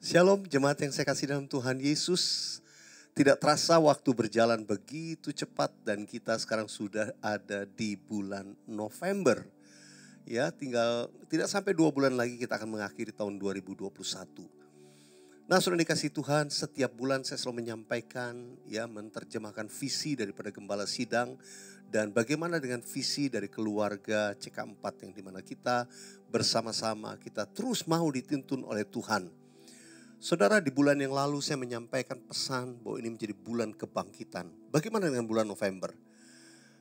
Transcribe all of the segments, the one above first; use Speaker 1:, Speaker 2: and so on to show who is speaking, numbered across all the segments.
Speaker 1: Shalom jemaat yang saya kasih dalam Tuhan Yesus. Tidak terasa waktu berjalan begitu cepat dan kita sekarang sudah ada di bulan November. Ya, tinggal tidak sampai 2 bulan lagi kita akan mengakhiri tahun 2021. Nah, sudah dikasih Tuhan, setiap bulan saya selalu menyampaikan, ya, menerjemahkan visi daripada Gembala Sidang dan bagaimana dengan visi dari keluarga CK4 yang dimana kita bersama-sama kita terus mau dituntun oleh Tuhan. Saudara, di bulan yang lalu saya menyampaikan pesan bahwa ini menjadi bulan kebangkitan. Bagaimana dengan bulan November?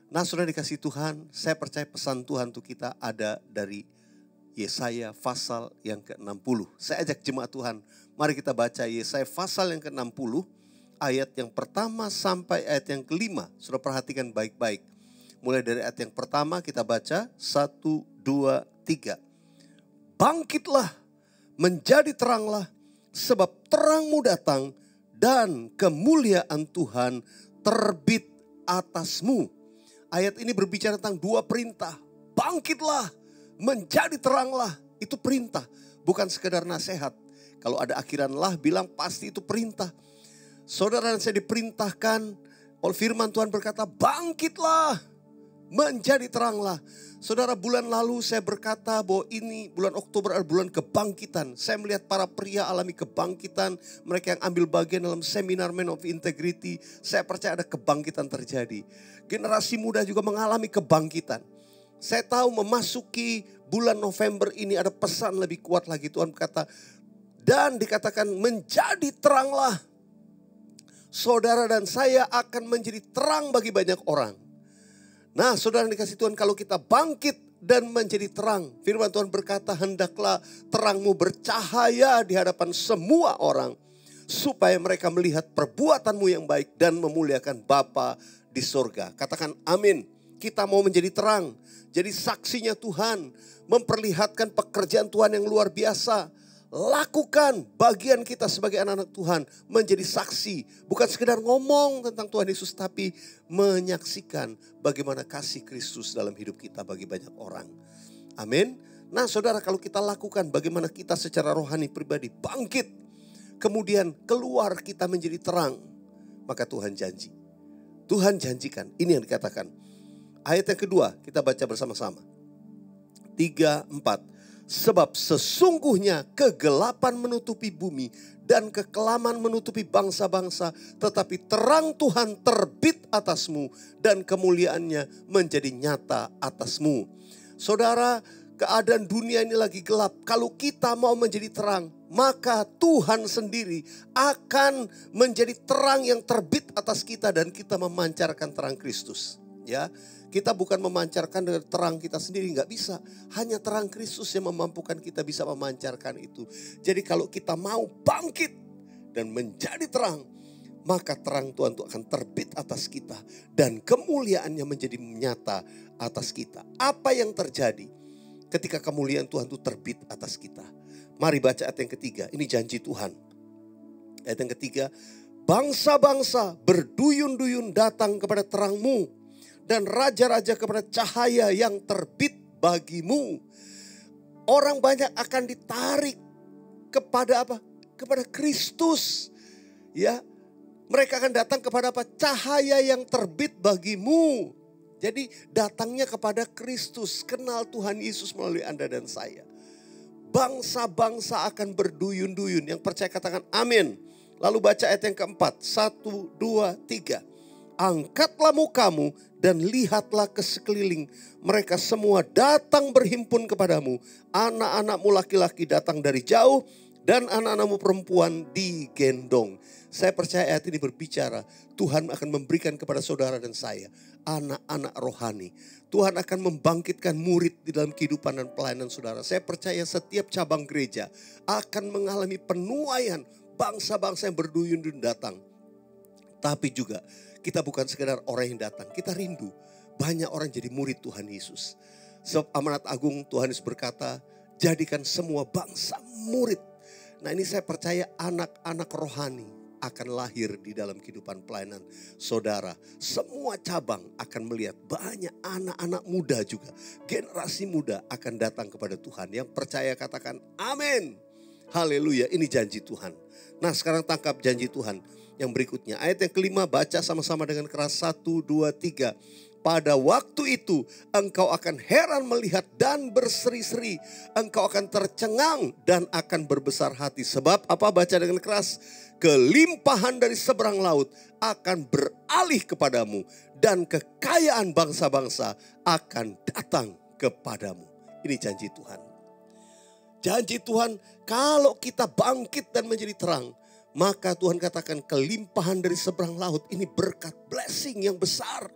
Speaker 1: Nah, saudara dikasih Tuhan, saya percaya pesan Tuhan untuk kita ada dari Yesaya pasal yang ke-60. Saya ajak jemaat Tuhan, mari kita baca Yesaya pasal yang ke-60, ayat yang pertama sampai ayat yang kelima. Saudara perhatikan baik-baik. Mulai dari ayat yang pertama kita baca, 1, 2, 3. Bangkitlah, menjadi teranglah, sebab terangmu datang dan kemuliaan Tuhan terbit atasmu. Ayat ini berbicara tentang dua perintah. Bangkitlah, menjadi teranglah. Itu perintah, bukan sekedar nasihat. Kalau ada akhiran lah bilang pasti itu perintah. Saudara dan saya diperintahkan oleh firman Tuhan berkata bangkitlah, menjadi teranglah. Saudara, bulan lalu saya berkata bahwa ini bulan Oktober adalah bulan kebangkitan. Saya melihat para pria alami kebangkitan. Mereka yang ambil bagian dalam seminar Men of Integrity. Saya percaya ada kebangkitan terjadi. Generasi muda juga mengalami kebangkitan. Saya tahu memasuki bulan November ini ada pesan lebih kuat lagi. Tuhan berkata, dan dikatakan menjadi teranglah. Saudara dan saya akan menjadi terang bagi banyak orang. Nah, saudara yang dikasih Tuhan, kalau kita bangkit dan menjadi terang, firman Tuhan berkata, hendaklah terangmu bercahaya di hadapan semua orang, supaya mereka melihat perbuatanmu yang baik dan memuliakan Bapa di sorga. Katakan amin. Kita mau menjadi terang, jadi saksinya Tuhan, memperlihatkan pekerjaan Tuhan yang luar biasa. Lakukan bagian kita sebagai anak-anak Tuhan menjadi saksi. Bukan sekedar ngomong tentang Tuhan Yesus, tapi menyaksikan bagaimana kasih Kristus dalam hidup kita bagi banyak orang. Amin. Nah, saudara, kalau kita lakukan bagaimana kita secara rohani pribadi bangkit, kemudian keluar kita menjadi terang, maka Tuhan janji. Tuhan janjikan, ini yang dikatakan. Ayat yang kedua kita baca bersama-sama. 3, 4. Sebab sesungguhnya kegelapan menutupi bumi dan kekelaman menutupi bangsa-bangsa. Tetapi terang Tuhan terbit atasmu dan kemuliaannya menjadi nyata atasmu. Saudara, keadaan dunia ini lagi gelap. Kalau kita mau menjadi terang, maka Tuhan sendiri akan menjadi terang yang terbit atas kita dan kita memancarkan terang Kristus. Ya, kita bukan memancarkan dengan terang kita sendiri, nggak bisa. Hanya terang Kristus yang memampukan kita bisa memancarkan itu. Jadi kalau kita mau bangkit dan menjadi terang, maka terang Tuhan itu akan terbit atas kita dan kemuliaannya menjadi nyata atas kita. Apa yang terjadi ketika kemuliaan Tuhan itu terbit atas kita? Mari baca ayat yang ketiga. Ini janji Tuhan. Ayat yang ketiga, bangsa-bangsa berduyun-duyun datang kepada terangmu, dan raja-raja kepada cahaya yang terbit bagimu. Orang banyak akan ditarik kepada apa? Kepada Kristus. Ya, mereka akan datang kepada apa? Cahaya yang terbit bagimu. Jadi datangnya kepada Kristus. Kenal Tuhan Yesus melalui Anda dan saya. Bangsa-bangsa akan berduyun-duyun. Yang percaya katakan amin. Lalu baca ayat yang keempat. 1, 2, 3. Angkatlah mukamu dan lihatlah ke sekeliling. Mereka semua datang berhimpun kepadamu. Anak-anakmu laki-laki datang dari jauh dan anak-anakmu perempuan digendong. Saya percaya ayat ini berbicara Tuhan akan memberikan kepada saudara dan saya anak-anak rohani. Tuhan akan membangkitkan murid di dalam kehidupan dan pelayanan saudara. Saya percaya setiap cabang gereja akan mengalami penuaian. Bangsa-bangsa yang berduyun-duyun datang. Tapi juga kita bukan sekedar orang yang datang, kita rindu banyak orang jadi murid Tuhan Yesus. Sebab amanat agung Tuhan Yesus berkata, jadikan semua bangsa murid. Nah, ini saya percaya anak-anak rohani akan lahir di dalam kehidupan pelayanan saudara. Semua cabang akan melihat banyak anak-anak muda juga. Generasi muda akan datang kepada Tuhan. Yang percaya katakan amin. Haleluya, ini janji Tuhan. Nah sekarang tangkap janji Tuhan yang berikutnya. Ayat yang kelima, baca sama-sama dengan keras. 1, 2, 3. Pada waktu itu engkau akan heran melihat dan berseri-seri. Engkau akan tercengang dan akan berbesar hati. Sebab apa? Baca dengan keras. Kelimpahan dari seberang laut akan beralih kepadamu. Dan kekayaan bangsa-bangsa akan datang kepadamu. Ini janji Tuhan. Janji Tuhan, kalau kita bangkit dan menjadi terang, maka Tuhan katakan kelimpahan dari seberang laut ini berkat, blessing yang besar.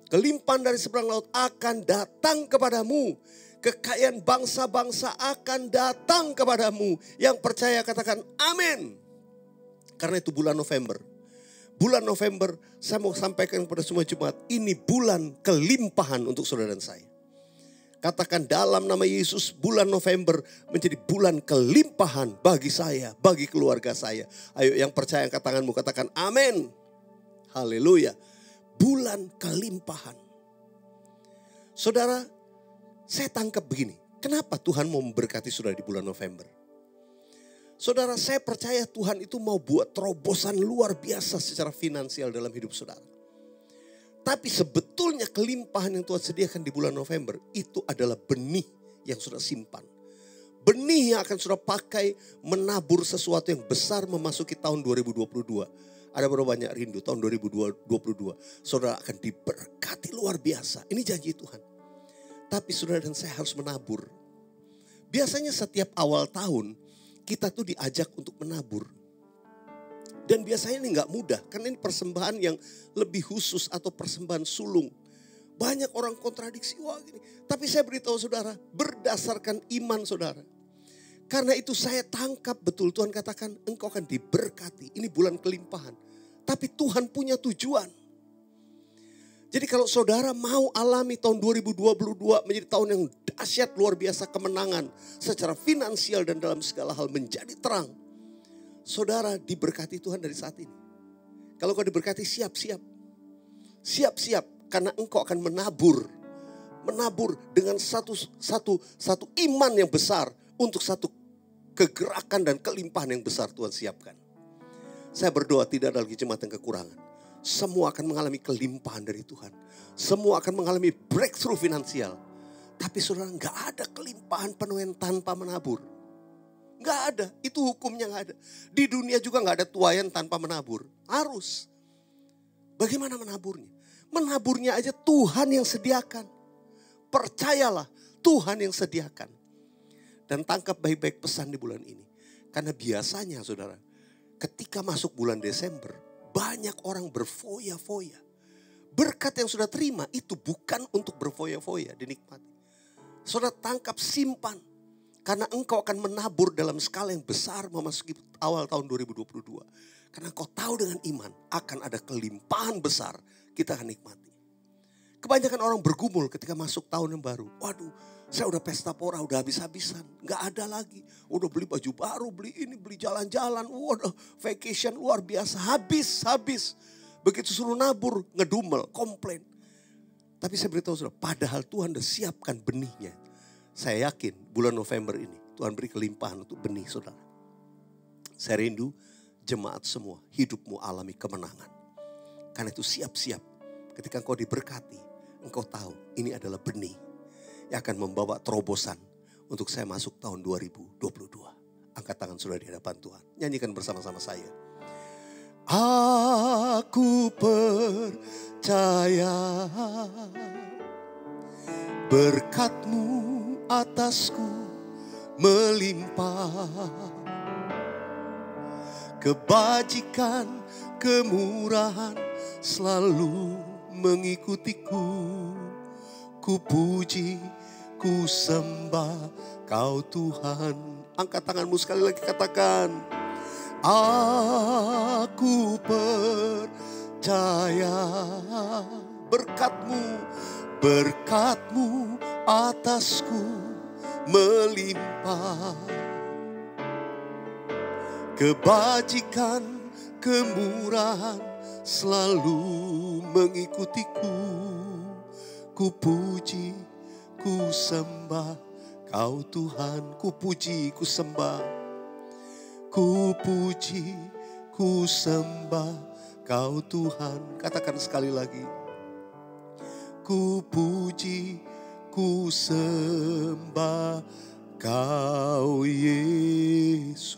Speaker 1: Kelimpahan dari seberang laut akan datang kepadamu. Kekayaan bangsa-bangsa akan datang kepadamu. Yang percaya katakan amin. Karena itu bulan November. Bulan November saya mau sampaikan kepada semua jemaat. Ini bulan kelimpahan untuk saudara dan saya. Katakan dalam nama Yesus, bulan November menjadi bulan kelimpahan bagi saya, bagi keluarga saya. Ayo yang percaya angkat tanganmu, katakan amin. Haleluya. Bulan kelimpahan. Saudara, saya tangkap begini. Kenapa Tuhan mau memberkati saudara di bulan November? Saudara, saya percaya Tuhan itu mau buat terobosan luar biasa secara finansial dalam hidup saudara. Tapi sebetulnya kelimpahan yang Tuhan sediakan di bulan November itu adalah benih yang sudah simpan. Benih yang akan sudah pakai menabur sesuatu yang besar memasuki tahun 2022. Ada berapa banyak rindu tahun 2022. Saudara akan diberkati luar biasa. Ini janji Tuhan. Tapi saudara dan saya harus menabur. Biasanya setiap awal tahun kita tuh diajak untuk menabur. Dan biasanya ini gak mudah. Karena ini persembahan yang lebih khusus atau persembahan sulung. Banyak orang kontradiksi. Wah gini. Tapi saya beritahu saudara. Berdasarkan iman saudara. Karena itu saya tangkap betul. Tuhan katakan engkau akan diberkati. Ini bulan kelimpahan. Tapi Tuhan punya tujuan. Jadi kalau saudara mau alami tahun 2022 menjadi tahun yang dahsyat luar biasa kemenangan. Secara finansial dan dalam segala hal menjadi terang. Saudara diberkati Tuhan dari saat ini. Kalau kau diberkati siap-siap. Siap-siap karena engkau akan menabur. Menabur dengan satu iman yang besar. Untuk satu kegerakan dan kelimpahan yang besar Tuhan siapkan. Saya berdoa tidak ada lagi jemaat yang kekurangan. Semua akan mengalami kelimpahan dari Tuhan. Semua akan mengalami breakthrough finansial. Tapi saudara gak ada kelimpahan penuhan tanpa menabur. Gak ada, itu hukumnya gak ada. Di dunia juga gak ada tuaian tanpa menabur. Harus. Bagaimana menaburnya? Menaburnya aja Tuhan yang sediakan. Percayalah Tuhan yang sediakan. Dan tangkap baik-baik pesan di bulan ini. Karena biasanya saudara, ketika masuk bulan Desember, banyak orang berfoya-foya. Berkat yang sudah terima itu bukan untuk berfoya-foya, dinikmati. Saudara tangkap, simpan. Karena engkau akan menabur dalam skala yang besar memasuki awal tahun 2022. Karena engkau tahu dengan iman akan ada kelimpahan besar kita akan nikmati. Kebanyakan orang bergumul ketika masuk tahun yang baru. Waduh, saya udah pesta pora, udah habis-habisan. Gak ada lagi. Udah beli baju baru, beli ini, beli jalan-jalan. Waduh, vacation luar biasa. Habis. Begitu suruh nabur, ngedumel, komplain. Tapi saya beritahu saudara, padahal Tuhan udah siapkan benihnya. Saya yakin bulan November ini Tuhan beri kelimpahan untuk benih saudara. Saya rindu jemaat semua hidupmu alami kemenangan. Karena itu siap-siap ketika engkau diberkati, engkau tahu ini adalah benih yang akan membawa terobosan untuk saya masuk tahun 2022. Angkat tangan saudara di hadapan Tuhan. Nyanyikan bersama-sama saya. Aku percaya berkat-Mu atasku melimpah. Kebajikan, kemurahan selalu mengikutiku. Ku puji, ku sembah Kau Tuhan. Angkat tanganmu sekali lagi, katakan. Aku percaya berkat-Mu atasku melimpah. Kebajikan, kemurahan selalu mengikutiku. Ku puji, ku sembah Kau Tuhan. Ku puji, ku sembah. Ku puji, ku sembah Kau Tuhan. Katakan sekali lagi. Ku puji, ku sembah Kau Yesus.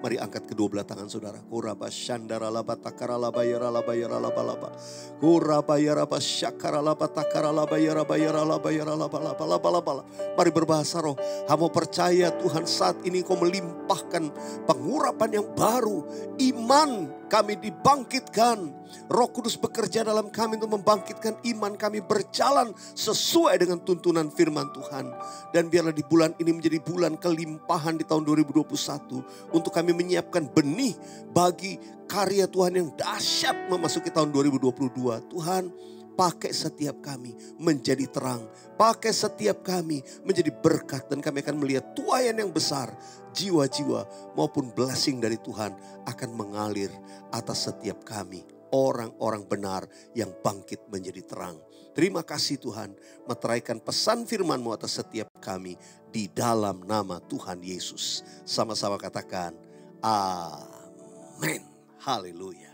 Speaker 1: Mari angkat kedua belah tangan saudara. Kuraba shandara laba takara laba yara laba yara laba laba. Kuraba yara ba syakara laba takara laba yara ba yara laba yara laba laba laba laba. Mari berbahasa roh. Hamba percaya Tuhan saat ini Kau melimpahkan pengurapan yang baru. Iman kami dibangkitkan. Roh Kudus bekerja dalam kami untuk membangkitkan iman kami berjalan sesuai dengan tuntunan firman Tuhan. Dan biarlah di bulan ini menjadi bulan kelimpahan di tahun 2021. Untuk kami menyiapkan benih bagi karya Tuhan yang dahsyat memasuki tahun 2022. Tuhan, pakai setiap kami menjadi terang. Pakai setiap kami menjadi berkat. Dan kami akan melihat tuaian yang besar. Jiwa-jiwa maupun blessing dari Tuhan akan mengalir atas setiap kami. Orang-orang benar yang bangkit menjadi terang. Terima kasih Tuhan. Meteraikan pesan firman-Mu atas setiap kami. Di dalam nama Tuhan Yesus. Sama-sama katakan. Amin. Haleluya.